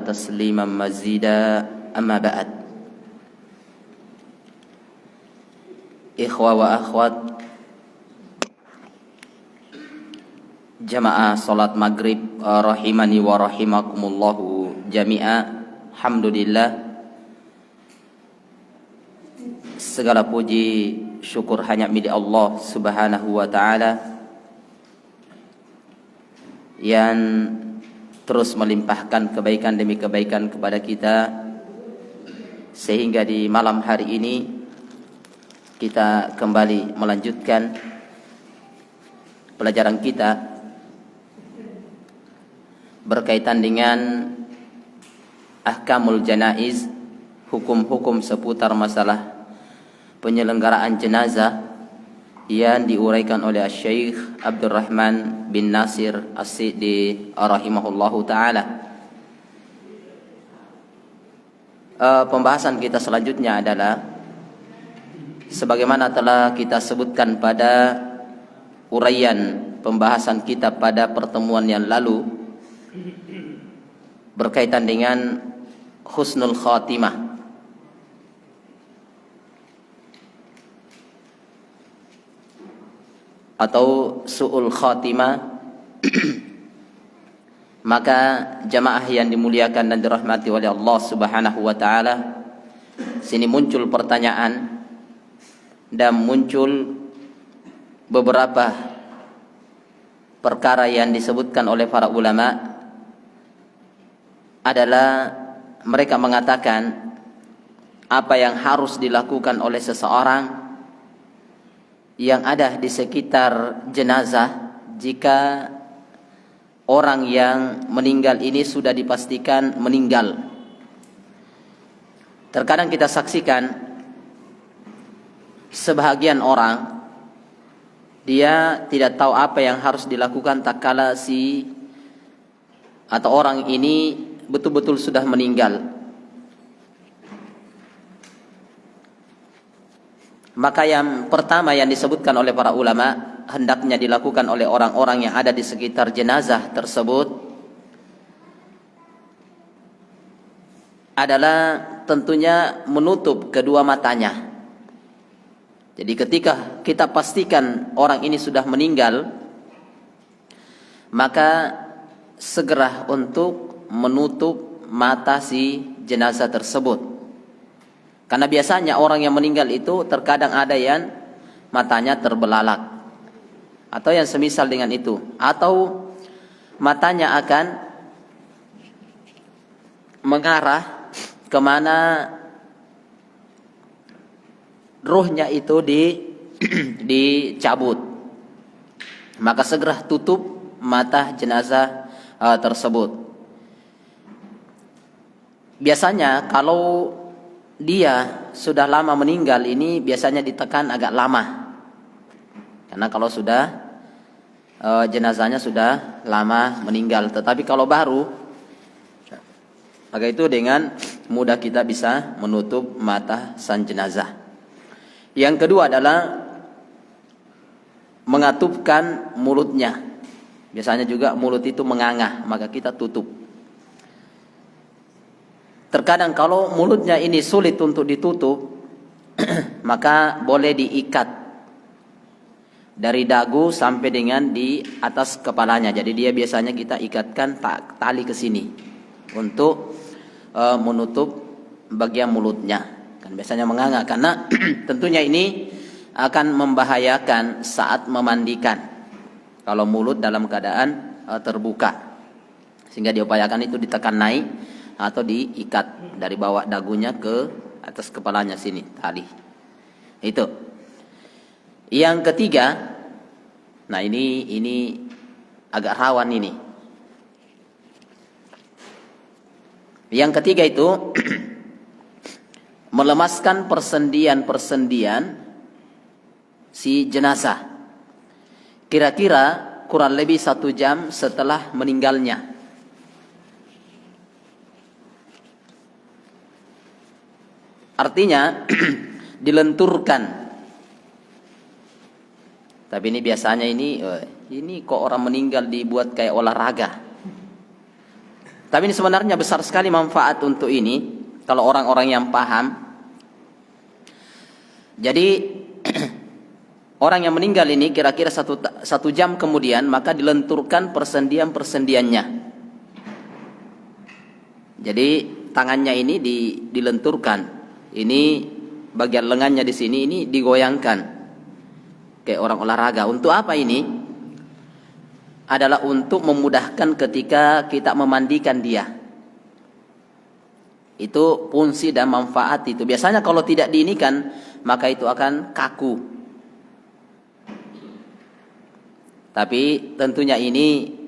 تسليما مزيدا أما بعد إخوة وأخوات jamaah salat maghrib rahimani wa rahimakumullahu jami'a. Alhamdulillah, segala puji syukur hanya milik Allah Subhanahu wa taala yang terus melimpahkan kebaikan demi kebaikan kepada kita, sehingga di malam hari ini kita kembali melanjutkan pelajaran kita berkaitan dengan ahkamul janaiz, hukum-hukum seputar masalah penyelenggaraan jenazah yang diuraikan oleh Syekh Abdurrahman bin Nasir As-Sa'di rahimahullahu taala. Pembahasan kita selanjutnya adalah sebagaimana telah kita sebutkan pada uraian pembahasan kita pada pertemuan yang lalu berkaitan dengan husnul khatimah atau su'ul khatimah. Maka jamaah yang dimuliakan dan dirahmati oleh Allah Subhanahu wa taala, sini muncul pertanyaan dan muncul beberapa perkara yang disebutkan oleh para ulama. Adalah mereka mengatakan apa yang harus dilakukan oleh seseorang yang ada di sekitar jenazah jika orang yang meninggal ini sudah dipastikan meninggal. Terkadang kita saksikan sebahagian orang dia tidak tahu apa yang harus dilakukan tak kala si atau orang ini betul-betul sudah meninggal. Maka yang pertama yang disebutkan oleh para ulama hendaknya dilakukan oleh orang-orang yang ada di sekitar jenazah tersebut adalah tentunya menutup kedua matanya. Jadi ketika kita pastikan orang ini sudah meninggal, maka segera untuk menutup mata si jenazah tersebut. Karena biasanya orang yang meninggal itu terkadang ada yang matanya terbelalak atau yang semisal dengan itu, atau matanya akan mengarah kemana ruhnya itu dicabut. Maka segera tutup mata jenazah tersebut. Biasanya kalau dia sudah lama meninggal ini biasanya ditekan agak lama. Karena kalau sudah jenazahnya sudah lama meninggal. Tetapi kalau baru, maka itu dengan mudah kita bisa menutup mata sang jenazah. Yang kedua adalah mengatupkan mulutnya. Biasanya juga mulut itu menganga, maka kita tutup. Terkadang kalau mulutnya ini sulit untuk ditutup, maka boleh diikat dari dagu sampai dengan di atas kepalanya. Jadi dia biasanya kita ikatkan tali ke sini untuk menutup bagian mulutnya. Kan biasanya menganga karena tentunya ini akan membahayakan saat memandikan kalau mulut dalam keadaan terbuka. Sehingga diupayakan itu ditekan naik atau diikat dari bawah dagunya ke atas kepalanya sini tali. Itu. Yang ketiga, nah ini agak rawan ini. Yang ketiga itu melemaskan persendian-persendian si jenazah. Kira-kira kurang lebih 1 jam setelah meninggalnya. Artinya dilenturkan. Tapi ini biasanya ini kok orang meninggal dibuat kayak olahraga. Tapi ini sebenarnya besar sekali manfaat untuk ini kalau orang-orang yang paham. Jadi orang yang meninggal ini kira-kira satu jam kemudian maka dilenturkan persendian-persendiannya. Jadi tangannya ini dilenturkan. Ini bagian lengannya di sini ini digoyangkan kayak orang olahraga. Untuk apa ini? Adalah untuk memudahkan ketika kita memandikan dia. Itu fungsi dan manfaat itu. Biasanya kalau tidak diinikan maka itu akan kaku. Tapi tentunya ini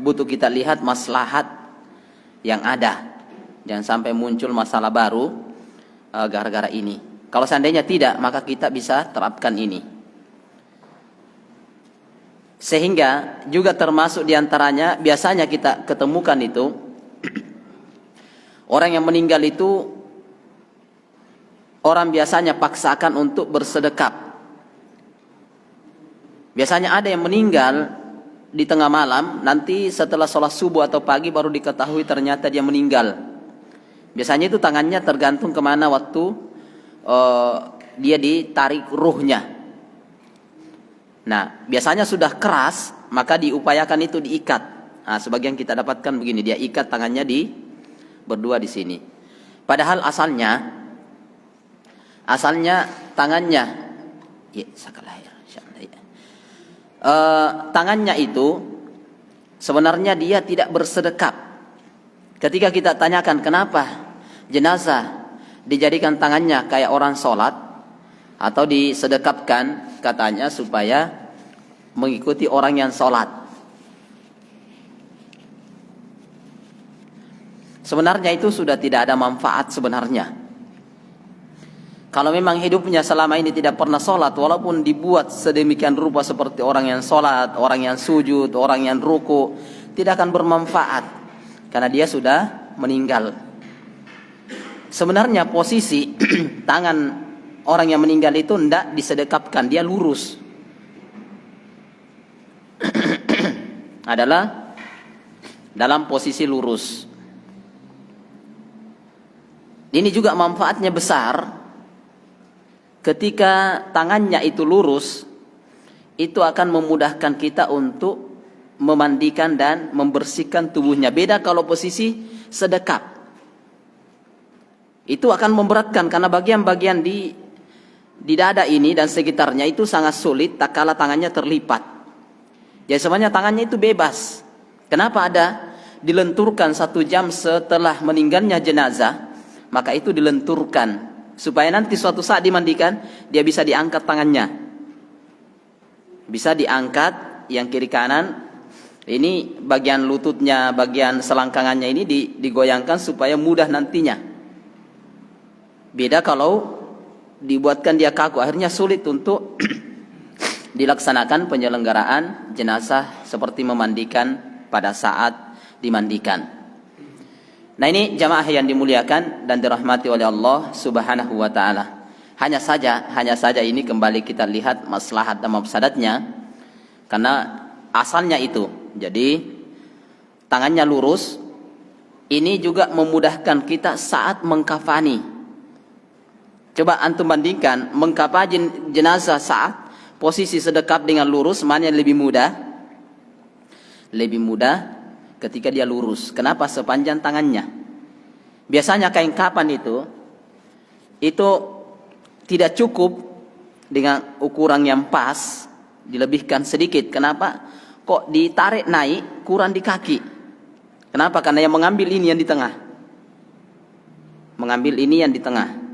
butuh kita lihat maslahat yang ada. Jangan sampai muncul masalah baru gara-gara ini. Kalau seandainya tidak, maka kita bisa terapkan ini. Sehingga juga termasuk diantaranya biasanya kita ketemukan itu orang yang meninggal itu orang biasanya paksakan untuk bersedekap. Biasanya ada yang meninggal di tengah malam, nanti setelah sholat subuh atau pagi baru diketahui ternyata dia meninggal. Biasanya itu tangannya tergantung kemana waktu dia ditarik ruhnya. Nah, biasanya sudah keras, maka diupayakan itu diikat. Nah, sebagian kita dapatkan begini, dia ikat tangannya berdua di sini. Padahal asalnya tangannya, tangannya itu sebenarnya dia tidak bersedekap. Ketika kita tanyakan kenapa jenazah dijadikan tangannya kayak orang sholat atau disedekapkan, katanya supaya mengikuti orang yang sholat. Sebenarnya itu sudah tidak ada manfaat sebenarnya. Kalau memang hidupnya selama ini tidak pernah sholat, walaupun dibuat sedemikian rupa seperti orang yang sholat, orang yang sujud, orang yang ruku, tidak akan bermanfaat karena dia sudah meninggal. Sebenarnya posisi tangan orang yang meninggal itu tidak disedekapkan, dia lurus. Adalah dalam posisi lurus. Ini juga manfaatnya besar. Ketika tangannya itu lurus, itu akan memudahkan kita untuk memandikan dan membersihkan tubuhnya. Beda kalau posisi sedekap. Itu akan memberatkan karena bagian-bagian di dada ini dan sekitarnya itu sangat sulit tak kala tangannya terlipat. Jadi sebenarnya tangannya itu bebas. Kenapa ada dilenturkan 1 jam setelah meninggalnya jenazah? Maka itu dilenturkan supaya nanti suatu saat dimandikan dia bisa diangkat tangannya. Bisa diangkat yang kiri kanan. Ini bagian lututnya, bagian selangkangannya ini digoyangkan supaya mudah nantinya. Beda kalau dibuatkan dia kaku, akhirnya sulit untuk dilaksanakan penyelenggaraan jenazah seperti memandikan pada saat dimandikan. Nah, ini jamaah yang dimuliakan dan dirahmati oleh Allah Subhanahu wa taala. Hanya saja ini kembali kita lihat maslahat dan mafsadatnya. Karena asalnya itu. Jadi tangannya lurus. Ini juga memudahkan kita saat mengkafani. Coba antum bandingkan mengkafani jenazah saat posisi sedekap dengan lurus, mana yang lebih mudah? Lebih mudah ketika dia lurus. Kenapa? Sepanjang tangannya. Biasanya kain kapan itu tidak cukup dengan ukuran yang pas, dilebihkan sedikit. Kenapa? Kok ditarik naik kurang di kaki? Kenapa? Karena yang mengambil ini yang di tengah. Mengambil ini yang di tengah.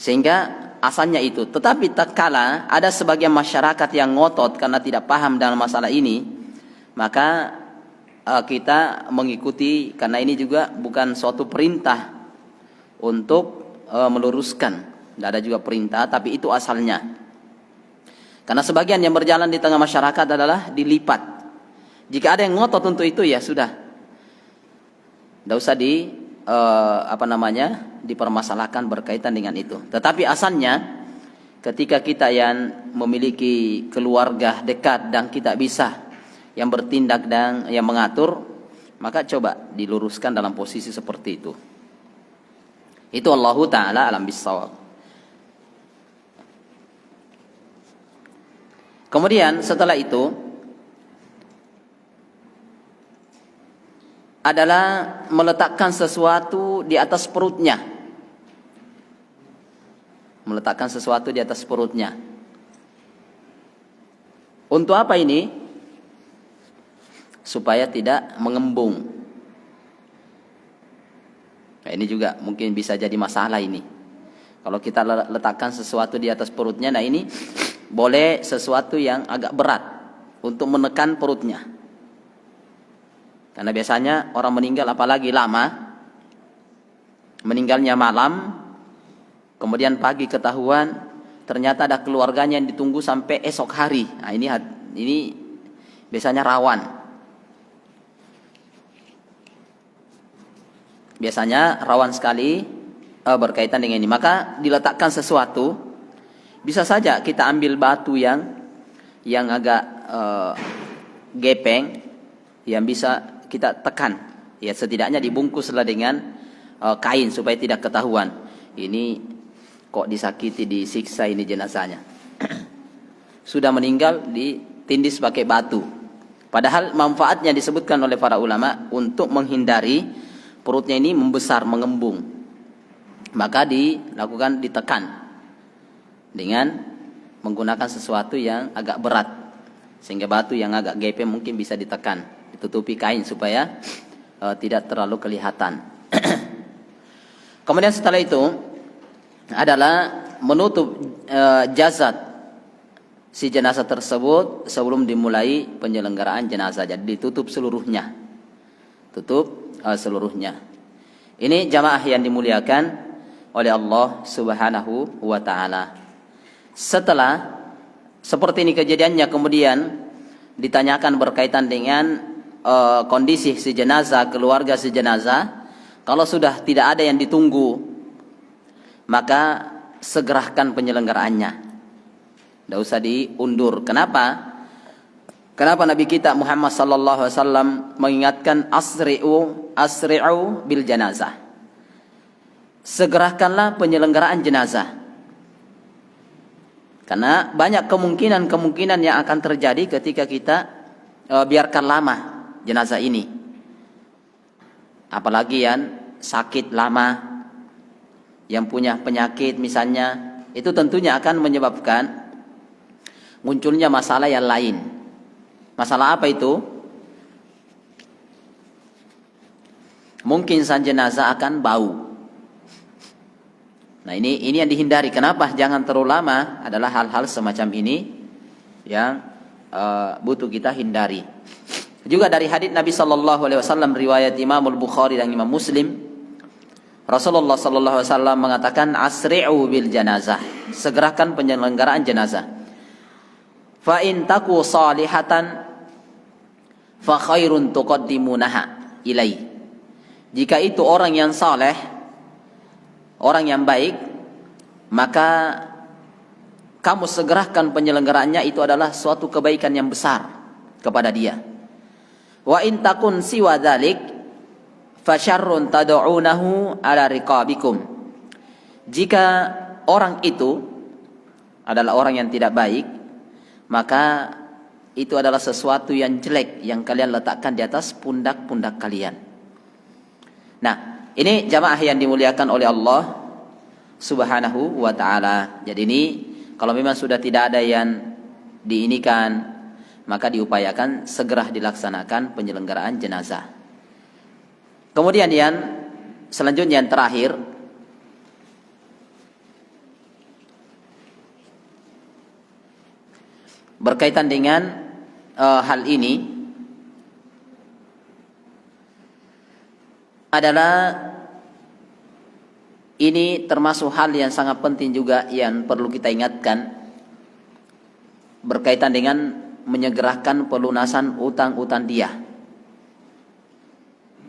Sehingga asalnya itu. Tetapi tak kala ada sebagian masyarakat yang ngotot karena tidak paham dalam masalah ini, maka kita mengikuti, karena ini juga bukan suatu perintah untuk meluruskan. Tidak ada juga perintah, tapi itu asalnya. Karena sebagian yang berjalan di tengah masyarakat adalah dilipat. Jika ada yang ngotot untuk itu, ya sudah. Tidak usah dipermasalahkan berkaitan dengan itu. Tetapi asalnya ketika kita yang memiliki keluarga dekat dan kita bisa yang bertindak dan yang mengatur, maka coba diluruskan dalam posisi seperti itu. Itu Allahu Ta'ala alam bissawab. Kemudian setelah itu adalah meletakkan sesuatu di atas perutnya. Meletakkan sesuatu di atas perutnya. Untuk apa ini? Supaya tidak mengembung. Nah, ini juga mungkin bisa jadi masalah ini. Kalau kita letakkan sesuatu di atas perutnya, nah ini boleh sesuatu yang agak berat untuk menekan perutnya. Karena biasanya orang meninggal apalagi lama, meninggalnya malam, kemudian pagi ketahuan, ternyata ada keluarganya yang ditunggu sampai esok hari. Nah, ini biasanya rawan. Biasanya rawan sekali berkaitan dengan ini. Maka diletakkan sesuatu, bisa saja kita ambil batu yang agak gepeng, yang bisa kita tekan. Ya, setidaknya dibungkuslah dengan kain supaya tidak ketahuan. Ini kok disakiti, disiksa ini jenazahnya. Sudah meninggal ditindis pakai batu. Padahal manfaatnya disebutkan oleh para ulama untuk menghindari perutnya ini membesar, mengembung. Maka dilakukan ditekan dengan menggunakan sesuatu yang agak berat. Sehingga batu yang agak gepeng mungkin bisa ditekan, ditutupi kain supaya tidak terlalu kelihatan. Kemudian setelah itu adalah menutup jasad si jenazah tersebut sebelum dimulai penyelenggaraan jenazah. Jadi ditutup seluruhnya. Tutup seluruhnya. Ini jamaah yang dimuliakan oleh Allah Subhanahu wa taala. Setelah seperti ini kejadiannya, kemudian ditanyakan berkaitan dengan kondisi si jenazah, keluarga si jenazah. Kalau sudah tidak ada yang ditunggu, maka segerakan penyelenggaraannya. Tidak usah diundur. Kenapa? Kenapa Nabi kita Muhammad sallallahu alaihi wasallam mengingatkan asri'u bil janazah. Segerakanlah penyelenggaraan jenazah. Karena banyak kemungkinan yang akan terjadi ketika kita biarkan lama jenazah ini. Apalagi yang sakit lama, yang punya penyakit misalnya, itu tentunya akan menyebabkan munculnya masalah yang lain. Masalah apa itu? Mungkin sang jenazah akan bau. Nah, ini yang dihindari. Kenapa jangan terlalu lama? Adalah hal-hal semacam ini yang butuh kita hindari. Juga dari hadits Nabi sallallahu alaihi wasallam riwayat Imam Al-Bukhari dan Imam Muslim, Rasulullah sallallahu alaihi wasallam mengatakan asri'u bil janazah, segerakan penyelenggaraan jenazah. Fa in taku salihatan fa khairun tuqaddimunaha ilai. Jika itu orang yang saleh, orang yang baik, maka kamu segerakan penyelenggaraannya, itu adalah suatu kebaikan yang besar kepada dia. Wa in takun siwa dzalik fasyarrun tad'unahu ala riqabikum. Jika orang itu adalah orang yang tidak baik, maka itu adalah sesuatu yang jelek yang kalian letakkan di atas pundak-pundak kalian. Nah, ini jamaah yang dimuliakan oleh Allah Subhanahu wa ta'ala. Jadi ini kalau memang sudah tidak ada yang diinikan, maka diupayakan segera dilaksanakan penyelenggaraan jenazah. Kemudian yang selanjutnya yang terakhir, berkaitan dengan hal ini adalah ini termasuk hal yang sangat penting juga yang perlu kita ingatkan berkaitan dengan menyegerakan pelunasan utang-utang dia.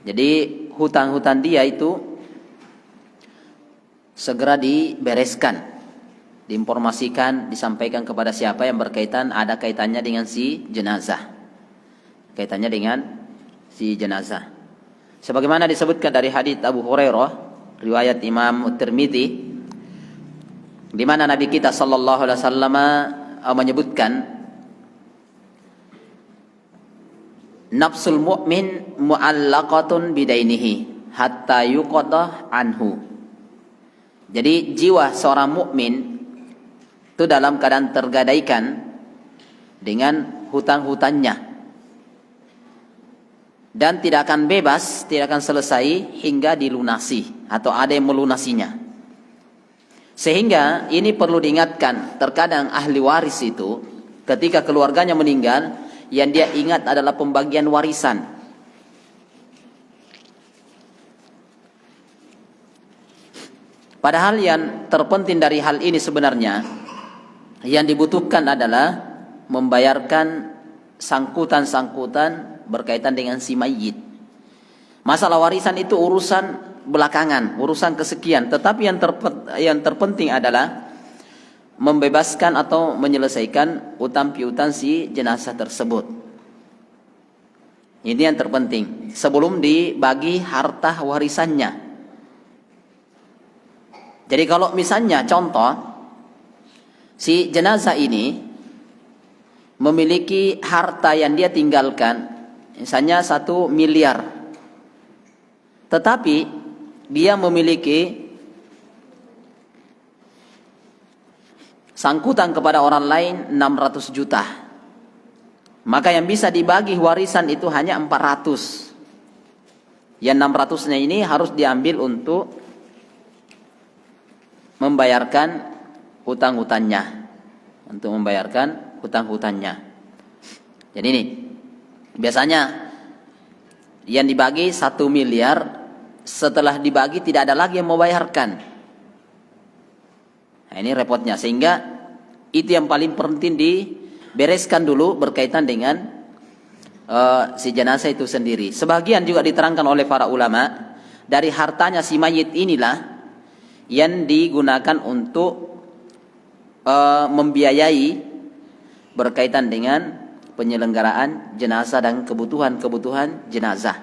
Jadi hutang-hutang dia itu segera dibereskan, diinformasikan, disampaikan kepada siapa yang berkaitan, ada kaitannya dengan si jenazah. Kaitannya dengan si jenazah. Sebagaimana disebutkan dari hadits Abu Hurairah, riwayat Imam Tirmidzi, di mana Nabi kita sallallahu alaihi wasallam menyebutkan nafsul mu'min mu'allaqatun bidainihi hatta yuqadah anhu. Jadi jiwa seorang mukmin itu dalam keadaan tergadaikan dengan hutang-hutangnya, dan tidak akan bebas, tidak akan selesai hingga dilunasi atau ada yang melunasinya. Sehingga ini perlu diingatkan, terkadang ahli waris itu ketika keluarganya meninggal, yang dia ingat adalah pembagian warisan. Padahal yang terpenting dari hal ini sebenarnya, yang dibutuhkan adalah membayarkan sangkutan-sangkutan berkaitan dengan si mayit. Masalah warisan itu urusan belakangan, urusan kesekian. Tetapi yang terpenting adalah membebaskan atau menyelesaikan utang piutang si jenazah tersebut. Ini yang terpenting sebelum dibagi harta warisannya. Jadi kalau misalnya contoh, si jenazah ini memiliki harta yang dia tinggalkan, misalnya 1 miliar, tetapi dia memiliki sangkutan kepada orang lain 600 juta, maka yang bisa dibagi warisan itu hanya 400. Yang 600-nya ini harus diambil untuk membayarkan hutang-hutangnya, Jadi ini biasanya yang dibagi 1 miliar, setelah dibagi tidak ada lagi yang membayarkan. Nah, ini repotnya, sehingga itu yang paling penting dibereskan dulu berkaitan dengan si jenazah itu sendiri. Sebagian juga diterangkan oleh para ulama, dari hartanya si mayit inilah yang digunakan untuk membiayai berkaitan dengan penyelenggaraan jenazah dan kebutuhan jenazah,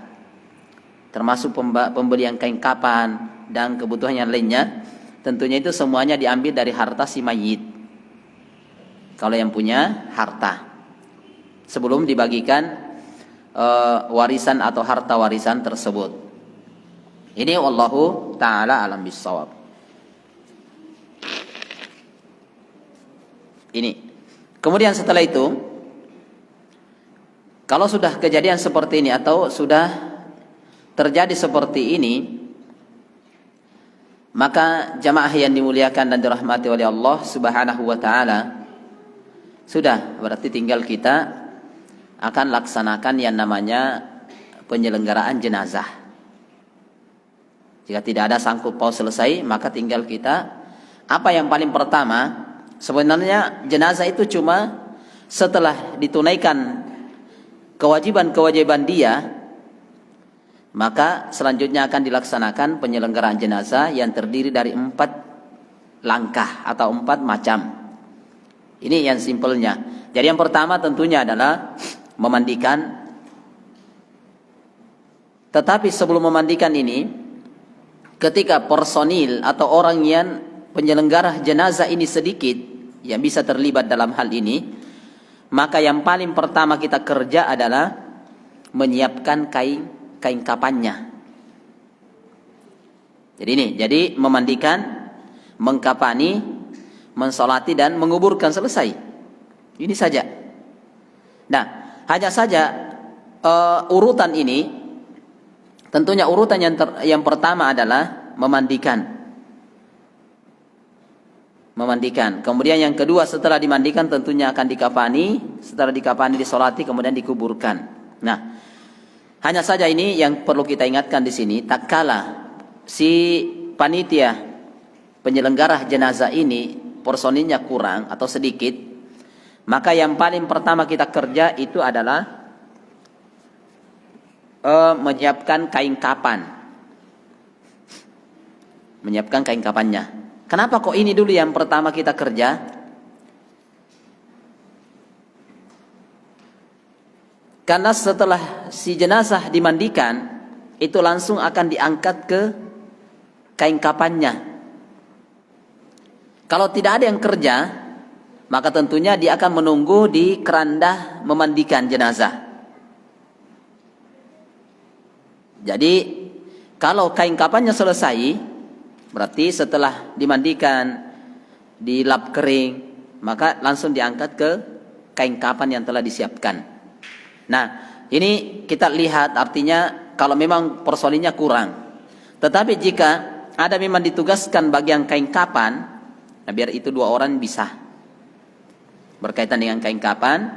termasuk pembelian kain kapan dan kebutuhan yang lainnya. Tentunya itu semuanya diambil dari harta si mayit, kalau yang punya harta, sebelum dibagikan warisan atau harta warisan tersebut. Ini wallahu ta'ala alam bissawab. Ini. Kemudian setelah itu, kalau sudah kejadian seperti ini atau sudah terjadi seperti ini, maka jamaah yang dimuliakan dan dirahmati oleh Allah Subhanahu wa taala, sudah berarti tinggal kita akan laksanakan yang namanya penyelenggaraan jenazah. Jika tidak ada sangkut paut selesai, maka tinggal kita, apa yang paling pertama, sebenarnya jenazah itu cuma setelah ditunaikan kewajiban-kewajiban dia, maka selanjutnya akan dilaksanakan penyelenggaraan jenazah yang terdiri dari 4 langkah atau 4 macam. Ini yang simpelnya. Jadi yang pertama tentunya adalah memandikan. Tetapi sebelum memandikan ini, ketika personil atau orang yang penyelenggara jenazah ini sedikit yang bisa terlibat dalam hal ini, maka yang paling pertama kita kerja adalah menyiapkan kain kapannya. Jadi memandikan, mengkapani, mensolati dan menguburkan, selesai. Ini saja. Nah, hanya saja urutan ini, tentunya urutan yang pertama adalah memandikan. Kemudian yang kedua, setelah dimandikan tentunya akan dikafani, setelah dikafani disolati, kemudian dikuburkan. Nah, hanya saja ini yang perlu kita ingatkan di sini, tak kala si panitia penyelenggara jenazah ini personilnya kurang atau sedikit, maka yang paling pertama kita kerja itu adalah menyiapkan kain kapan. Menyiapkan kain kapannya. Kenapa kok ini dulu yang pertama kita kerja? Karena setelah si jenazah dimandikan, itu langsung akan diangkat ke kain kafannya. Kalau tidak ada yang kerja, maka tentunya dia akan menunggu di keranda memandikan jenazah. Jadi kalau kain kafannya selesai, berarti setelah dimandikan, dilap kering, maka langsung diangkat ke kain kafan yang telah disiapkan. Nah, ini kita lihat artinya kalau memang personilnya kurang. Tetapi jika ada memang ditugaskan bagian kain kafan, nah biar itu 2 orang bisa. Berkaitan dengan kain kafan,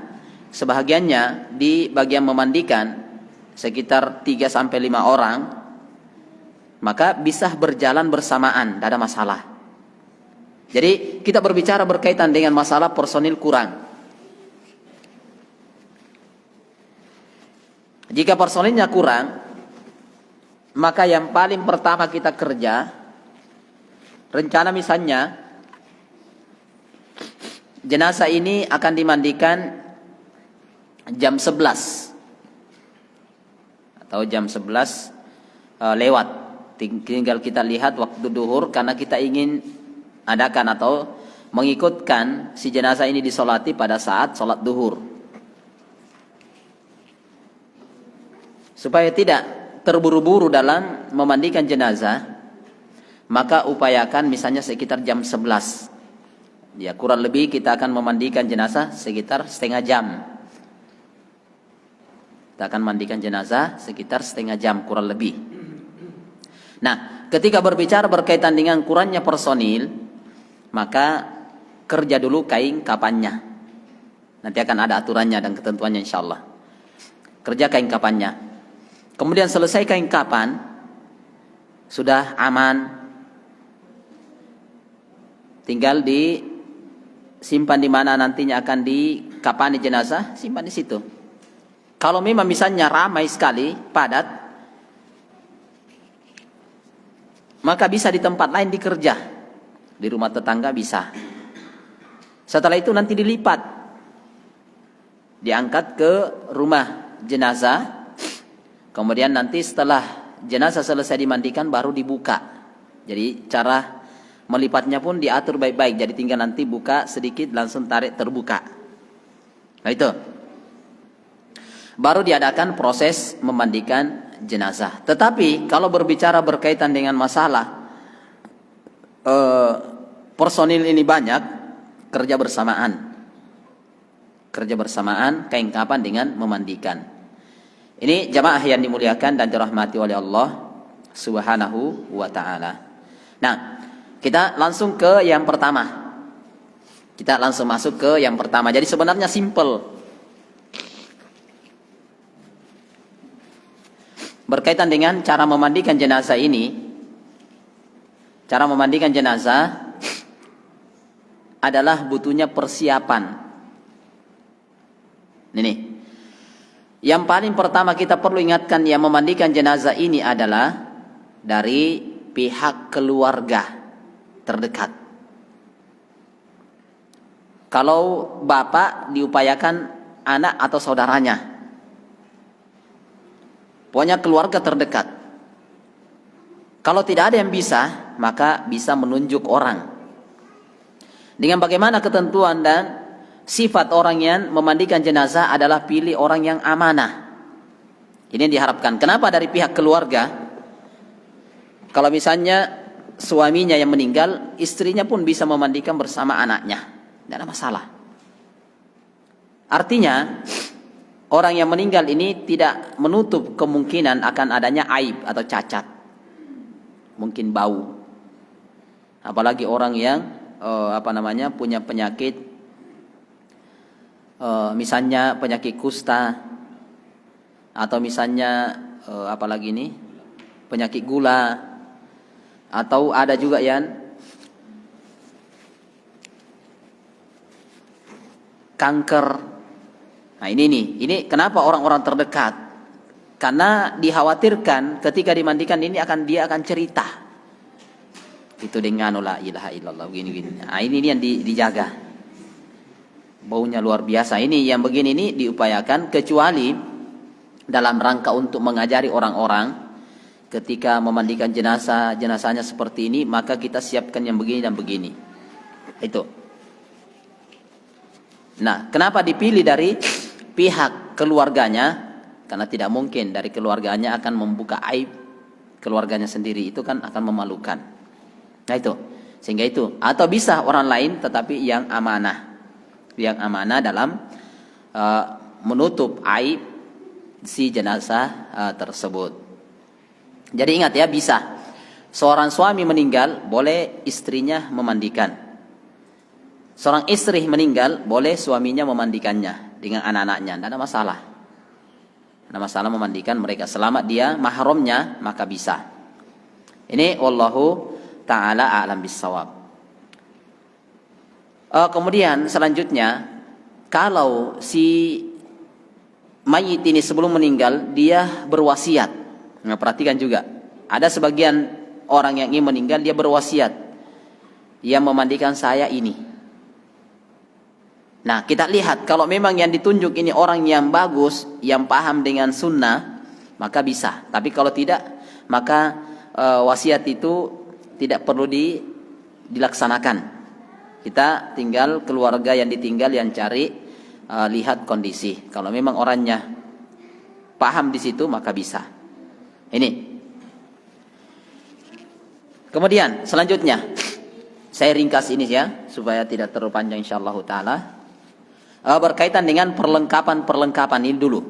sebahagiannya di bagian memandikan sekitar 3 sampai 5 orang, maka bisa berjalan bersamaan, tidak ada masalah. Jadi kita berbicara berkaitan dengan masalah personil kurang. Jika personilnya kurang, maka yang paling pertama kita kerja, rencana misalnya jenazah ini akan dimandikan jam 11 atau jam 11 lewat. Tinggal kita lihat waktu duhur, karena kita ingin adakan atau mengikutkan si jenazah ini disolati pada saat sholat duhur, supaya tidak terburu-buru dalam memandikan jenazah. Maka upayakan misalnya sekitar jam 11, ya kurang lebih kita akan memandikan jenazah sekitar setengah jam. Kita akan mandikan jenazah sekitar setengah jam kurang lebih. Nah, ketika berbicara berkaitan dengan kurangnya personil, maka kerja dulu kain kafannya. Nanti akan ada aturannya dan ketentuannya insyaallah. Kerja kain kafannya. Kemudian selesai kain kafan, sudah aman, tinggal disimpan di mana nantinya akan dikafani jenazah, simpan di situ. Kalau memang misalnya ramai sekali, padat, maka bisa di tempat lain dikerja, di rumah tetangga bisa. Setelah itu nanti dilipat, diangkat ke rumah jenazah. Kemudian nanti setelah jenazah selesai dimandikan baru dibuka. Jadi cara melipatnya pun diatur baik-baik. Jadi tinggal nanti buka sedikit, langsung tarik, terbuka. Nah itu. Baru diadakan proses memandikan jenazah. Tetapi kalau berbicara berkaitan dengan masalah personil ini banyak, kerja bersamaan. Kerja bersamaan, kain kafan dengan memandikan. Ini jamaah yang dimuliakan dan dirahmati oleh Allah Subhanahu wa ta'ala. Nah, kita langsung ke yang pertama. Kita langsung masuk ke yang pertama. Jadi sebenarnya simple. Berkaitan dengan cara memandikan jenazah ini. Cara memandikan jenazah adalah butuhnya persiapan. Ini. Yang paling pertama kita perlu ingatkan, yang memandikan jenazah ini adalah dari pihak keluarga terdekat. Kalau bapak, diupayakan anak atau saudaranya. Pokoknya keluarga terdekat. Kalau tidak ada yang bisa, maka bisa menunjuk orang. Dengan bagaimana ketentuan dan sifat orang yang memandikan jenazah adalah pilih orang yang amanah. Ini yang diharapkan. Kenapa dari pihak keluarga? Kalau misalnya suaminya yang meninggal, istrinya pun bisa memandikan bersama anaknya. Tidak ada masalah. Artinya, orang yang meninggal ini tidak menutup kemungkinan akan adanya aib atau cacat. Mungkin bau. Apalagi orang yang punya penyakit, misalnya penyakit kusta, atau misalnya penyakit gula, atau ada juga yang kanker. Nah ini kenapa orang-orang terdekat? Karena dikhawatirkan ketika dimandikan ini dia akan cerita. Itu dengan la ilaha illallah gini-gini. Nah ini yang dijaga. Baunya luar biasa. Ini yang begini ini diupayakan, kecuali dalam rangka untuk mengajari orang-orang ketika memandikan jenazahnya seperti ini, maka kita siapkan yang begini dan begini. Itu. Nah, kenapa dipilih dari pihak keluarganya? Karena tidak mungkin dari keluarganya akan membuka aib keluarganya sendiri, itu kan akan memalukan. Nah itu, sehingga itu. Atau bisa orang lain tetapi yang amanah, dalam menutup aib si jenazah tersebut. Jadi ingat ya, bisa seorang suami meninggal boleh istrinya memandikan. Seorang istri meninggal boleh suaminya memandikannya dengan anak-anaknya, tidak ada masalah. Tidak ada masalah memandikan mereka selama dia mahramnya, maka bisa. Ini wallahu taala a'lam bissawab. Kemudian selanjutnya, kalau si mayit ini sebelum meninggal dia berwasiat. Nah, perhatikan juga, ada sebagian orang yang ingin meninggal dia berwasiat, yang memandikan saya ini. Nah, kita lihat kalau memang yang ditunjuk ini orang yang bagus, yang paham dengan sunnah, maka bisa. Tapi kalau tidak, maka wasiat itu tidak perlu dilaksanakan. Kita tinggal keluarga yang ditinggal yang cari, lihat kondisi. Kalau memang orangnya paham di situ, maka bisa. Ini. Kemudian selanjutnya, saya ringkas ini ya supaya tidak terlalu panjang insyaallah taala. Berkaitan dengan perlengkapan ini dulu.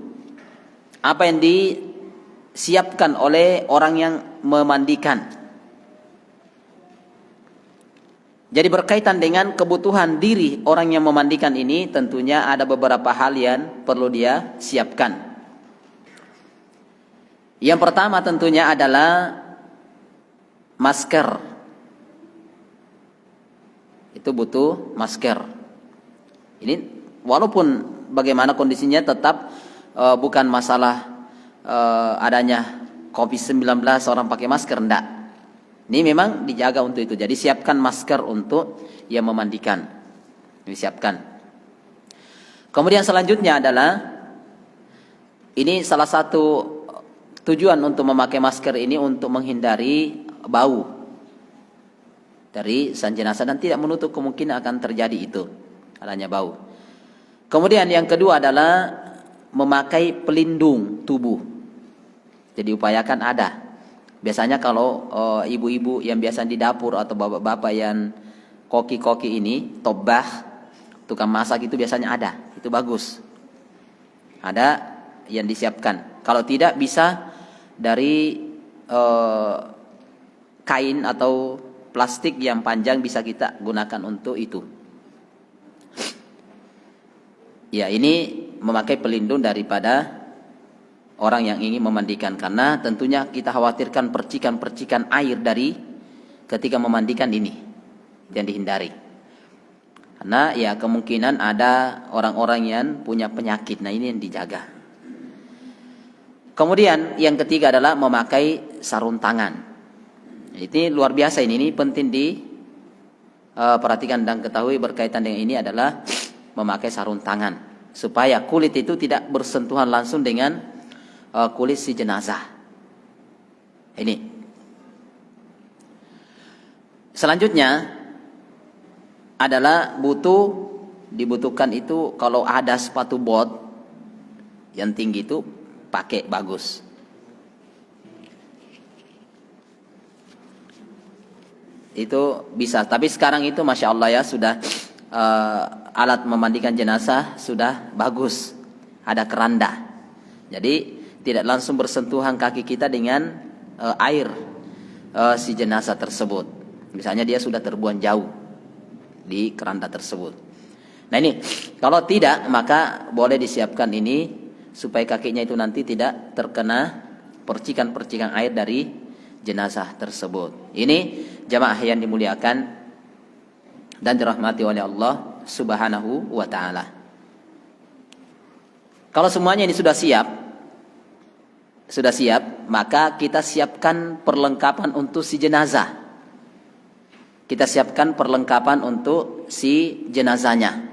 Apa yang disiapkan oleh orang yang memandikan. Jadi berkaitan dengan kebutuhan diri orang yang memandikan ini, tentunya ada beberapa hal yang perlu dia siapkan. Yang pertama tentunya adalah masker. Itu butuh masker. Ini walaupun bagaimana kondisinya tetap bukan masalah adanya COVID-19 orang pakai masker, enggak. Ini memang dijaga untuk itu. Jadi siapkan masker untuk yang memandikan. Disiapkan. Kemudian selanjutnya adalah, ini salah satu tujuan untuk memakai masker ini untuk menghindari bau dari sang jenazah dan tidak menutup kemungkinan akan terjadi itu, adanya bau. Kemudian yang kedua adalah memakai pelindung tubuh. Jadi upayakan ada. Biasanya kalau ibu-ibu yang biasa di dapur atau bapak-bapak yang koki-koki ini, tobah, tukang masak itu biasanya ada. Itu bagus. Ada yang disiapkan. Kalau tidak bisa dari kain atau plastik yang panjang bisa kita gunakan untuk itu. Ya, ini memakai pelindung daripada orang yang ingin memandikan, karena tentunya kita khawatirkan percikan-percikan air dari ketika memandikan ini yang dihindari. Karena ya kemungkinan ada orang-orang yang punya penyakit. Nah, ini yang dijaga. Kemudian yang ketiga adalah memakai sarung tangan. Ini luar biasa, ini penting perhatikan dan ketahui berkaitan dengan ini adalah memakai sarung tangan supaya kulit itu tidak bersentuhan langsung dengan kulit si jenazah. Ini. Selanjutnya adalah dibutuhkan itu kalau ada sepatu bot yang tinggi itu pakai bagus. Itu bisa. Tapi sekarang itu masya Allah ya sudah alat memandikan jenazah sudah bagus. Ada keranda. Jadi tidak langsung bersentuhan kaki kita dengan air si jenazah tersebut. Misalnya dia sudah terbuang jauh di keranda tersebut. Nah ini kalau tidak maka boleh disiapkan ini supaya kakinya itu nanti tidak terkena percikan-percikan air dari jenazah tersebut. Ini jamaah yang dimuliakan dan dirahmati oleh Allah Subhanahu wa taala. Kalau semuanya ini sudah siap, maka kita siapkan perlengkapan untuk si jenazah. Kita siapkan perlengkapan untuk si jenazahnya.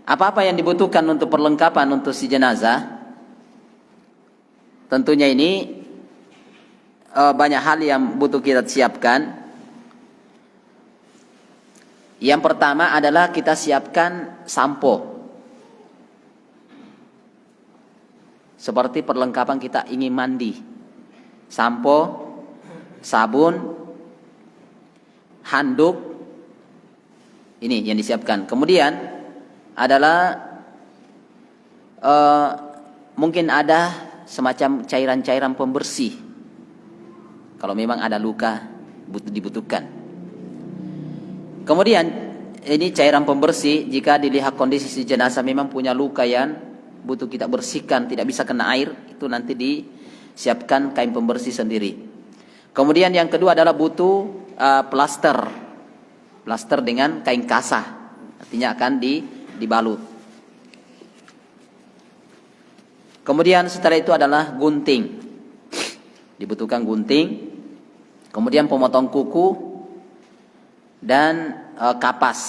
Apa-apa yang dibutuhkan untuk perlengkapan untuk si jenazah? Tentunya ini banyak hal yang butuh kita siapkan. Yang pertama adalah kita siapkan sampo. Seperti perlengkapan kita ingin mandi. Sampo, sabun, handuk. Ini yang disiapkan. Kemudian adalah mungkin ada semacam cairan-cairan pembersih. Kalau memang ada luka dibutuhkan. Kemudian ini cairan pembersih jika dilihat kondisi si jenazah memang punya luka yang butuh kita bersihkan, tidak bisa kena air, itu nanti disiapkan kain pembersih sendiri. Kemudian yang kedua adalah butuh plaster dengan kain kasah, artinya akan dibalut. Kemudian setelah itu adalah gunting, dibutuhkan gunting. Kemudian pemotong kuku dan kapas.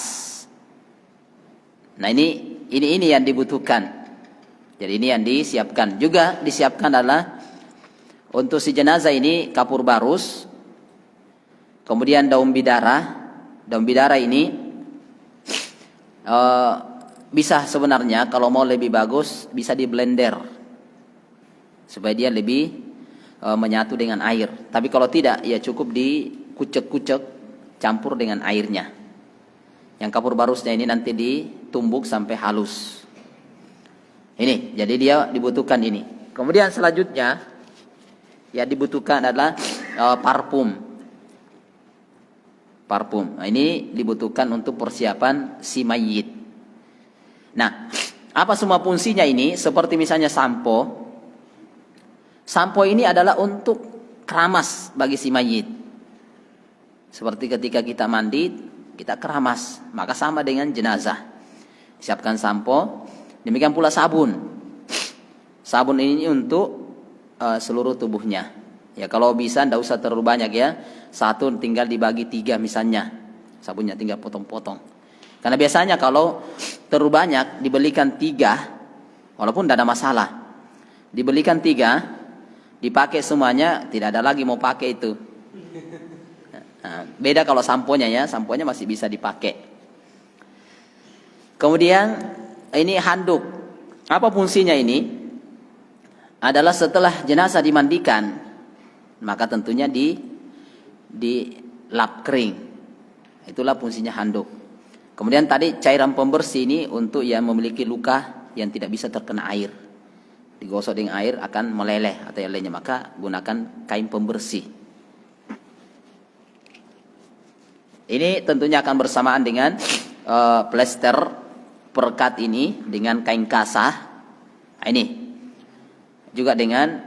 Nah ini yang dibutuhkan. Jadi ini yang disiapkan. Juga disiapkan adalah untuk si jenazah ini kapur barus, kemudian daun bidara. Daun bidara ini bisa sebenarnya kalau mau lebih bagus bisa di blender supaya dia lebih menyatu dengan air. Tapi kalau tidak ya cukup dikucek-kucek campur dengan airnya. Yang kapur barusnya ini nanti ditumbuk sampai halus. Ini, jadi dia dibutuhkan ini. Kemudian selanjutnya ya dibutuhkan adalah parfum. Parfum. Nah, ini dibutuhkan untuk persiapan si mayit. Nah, apa semua fungsinya ini? Seperti misalnya sampo. Sampo ini adalah untuk keramas bagi si mayit. Seperti ketika kita mandi, kita keramas, maka sama dengan jenazah. Siapkan sampo, demikian pula sabun. Sabun ini untuk seluruh tubuhnya. Ya kalau bisa tidak usah terlalu banyak ya. Satu tinggal dibagi 3 misalnya. Sabunnya tinggal potong-potong. Karena biasanya kalau terlalu banyak dibelikan 3, walaupun tidak ada masalah. Dibelikan 3, dipakai semuanya, tidak ada lagi mau pakai itu. Nah, beda kalau samponya ya, samponya masih bisa dipakai. Kemudian ini handuk. Apa fungsinya ini? Adalah setelah jenazah dimandikan, maka tentunya di lap kering. Itulah fungsinya handuk. Kemudian tadi cairan pembersih ini untuk yang memiliki luka yang tidak bisa terkena air. Digosok dengan air akan meleleh atau yang lainnya, maka gunakan kain pembersih. Ini tentunya akan bersamaan dengan plester perekat ini dengan kain kasah. Nah, ini juga dengan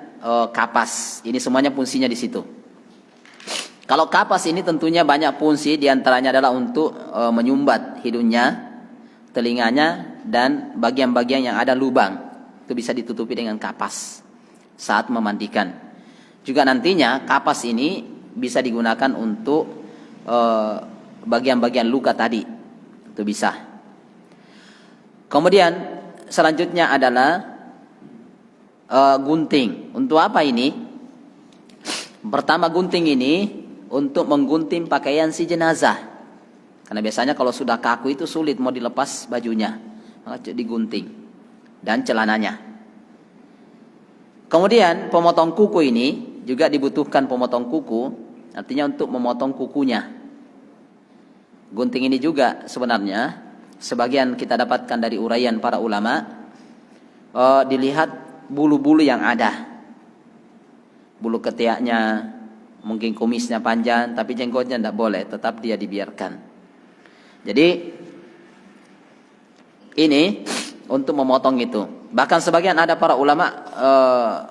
kapas. Ini semuanya fungsinya di situ. Kalau kapas ini tentunya banyak fungsi, diantaranya adalah untuk menyumbat hidungnya, telinganya, dan bagian-bagian yang ada lubang. Itu bisa ditutupi dengan kapas saat memandikan. Juga nantinya kapas ini bisa digunakan untuk bagian-bagian luka tadi. Itu bisa. Kemudian selanjutnya adalah gunting. Untuk apa ini? Pertama, gunting ini untuk menggunting pakaian si jenazah. Karena biasanya kalau sudah kaku itu sulit mau dilepas bajunya, maka digunting. Dan celananya. Kemudian pemotong kuku ini juga dibutuhkan pemotong kuku, artinya untuk memotong kukunya. Gunting ini juga sebenarnya sebagian kita dapatkan dari uraian para ulama, dilihat bulu-bulu yang ada. Bulu ketiaknya, mungkin kumisnya panjang, tapi jenggotnya tidak boleh, tetap dia dibiarkan. Jadi ini untuk memotong itu. Bahkan sebagian ada para ulama